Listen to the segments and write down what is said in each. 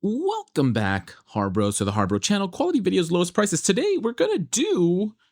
Welcome back, HARBROs, to the HARBRO channel. Quality videos, lowest prices. Today,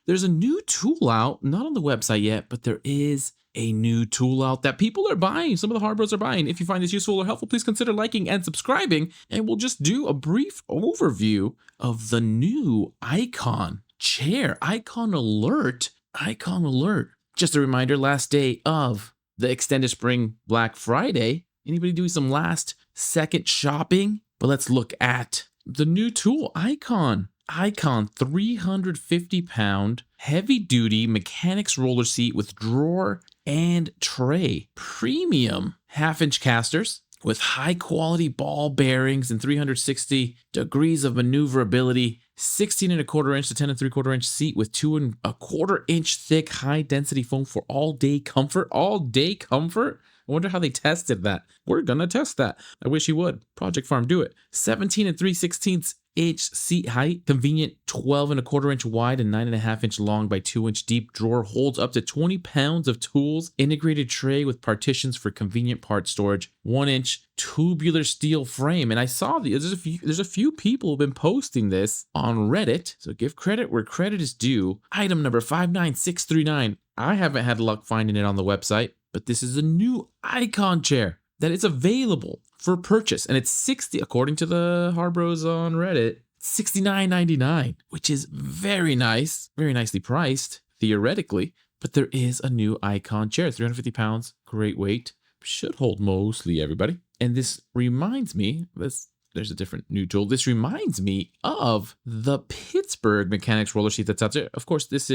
there's a new tool out, not on the website yet, but there is a new tool out that people are buying. Some of the HARBROs are buying. If you find this useful or helpful, please consider liking and subscribing. And we'll just do a brief overview of the new Icon chair. Icon Alert. Icon Alert. Just a reminder, last day of the extended spring Black Friday. Anybody doing some last second shopping? But let's look at the new tool, Icon. Icon 350-pound heavy-duty mechanics roller seat with drawer and tray. Premium half-inch casters with high-quality ball bearings and 360 degrees of maneuverability. 16.25 inch to 10.75 inch seat with 2.25 inch thick high-density foam for all-day comfort. All-day comfort? I wonder how they tested that. We're gonna test that. I wish you would. Project Farm, do it. 17 3/16 inch seat height, convenient 12.25 inch wide and 9.5 inch long by 2 inch deep drawer, holds up to 20 pounds of tools, integrated tray with partitions for convenient part storage, 1 inch tubular steel frame. And I saw there's a few people who've been posting this on Reddit, so give credit where credit is due. Item number 59639. I haven't had luck finding it on the website, but this is a new Icon chair that is available for purchase. And it's according to the HARBROs on Reddit, $69.99, which is very nice, very nicely priced, theoretically. But there is a new Icon chair, 350 pounds, great weight, should hold mostly everybody. And this reminds me, there's a different new tool. This reminds me of the Pittsburgh mechanics roller seat that's out there. Of course, this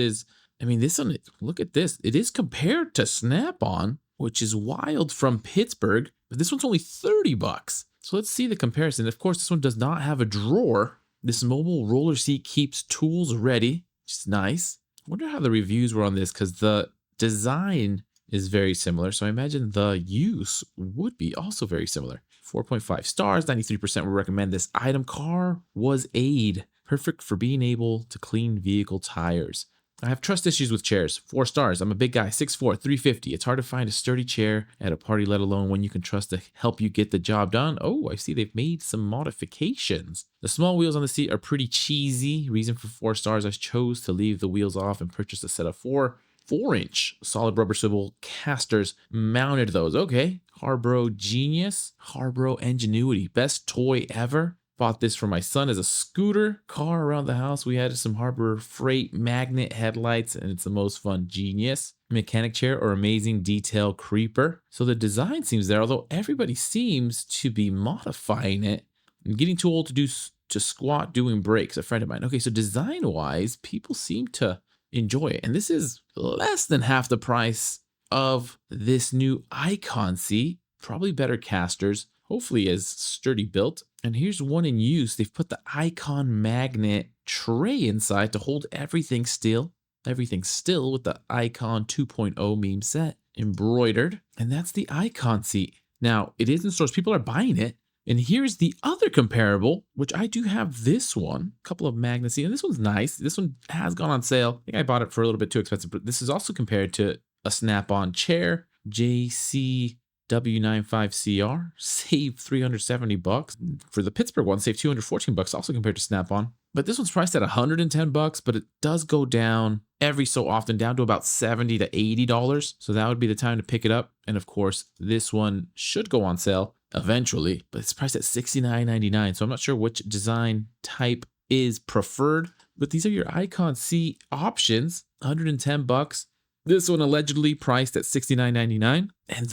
one, look at this. It is compared to Snap-on, which is wild, from Pittsburgh, but this one's only $30. So let's see the comparison. Of course, this one does not have a drawer. This mobile roller seat keeps tools ready, which is nice. I wonder how the reviews were on this, because the design is very similar. So I imagine the use would be also very similar. 4.5 stars, 93% would recommend this item. Car was aid, perfect for being able to clean vehicle tires. I have trust issues with chairs. 4 stars. I'm a big guy, 6'4", 350. It's hard to find a sturdy chair at a party, let alone one you can trust to help you get the job done. Oh, I see they've made some modifications. The small wheels on the seat are pretty cheesy. Reason for 4 stars, I chose to leave the wheels off and purchase a set of 4-inch solid rubber swivel casters. Mounted those. Okay. HARBRO Genius. HARBRO Ingenuity. Best toy ever. Bought this for my son as a scooter car around the house. We had some Harbor Freight magnet headlights, and it's the most fun. Genius. Mechanic chair or amazing detail creeper. So the design seems there, although everybody seems to be modifying it. I'm getting too old to squat doing breaks, a friend of mine. Okay, so design-wise, people seem to enjoy it. And this is less than half the price of this new Icon seat. Probably better casters. Hopefully is sturdy built. And here's one in use. They've put the Icon magnet tray inside to hold everything still. Everything still with the Icon 2.0 meme set embroidered. And that's the Icon seat. Now, it is in stores. People are buying it. And here's the other comparable, which I do have this one. A couple of magnets. And this one's nice. This one has gone on sale. I think I bought it for a little bit too expensive. But this is also compared to a Snap-on chair. JC W95CR, save $370. For the Pittsburgh one, save $214, also compared to Snap-on. But this one's priced at $110, but it does go down every so often, down to about $70 to $80. So that would be the time to pick it up. And of course, this one should go on sale eventually, but it's priced at $69.99. So I'm not sure which design type is preferred, but these are your Icon seat options, $110. This one allegedly priced at $69.99. And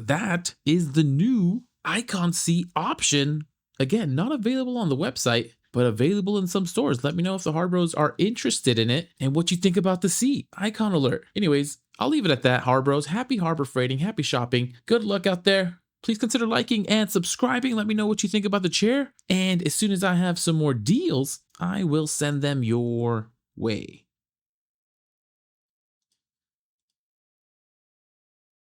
that is the new Icon seat option. Again, not available on the website, but available in some stores. Let me know if the HARBROs are interested in it and what you think about the seat. Icon Alert. Anyways, I'll leave it at that, HARBROs. Happy harbor freighting, happy shopping. Good luck out there. Please consider liking and subscribing. Let me know what you think about the chair. And as soon as I have some more deals, I will send them your way.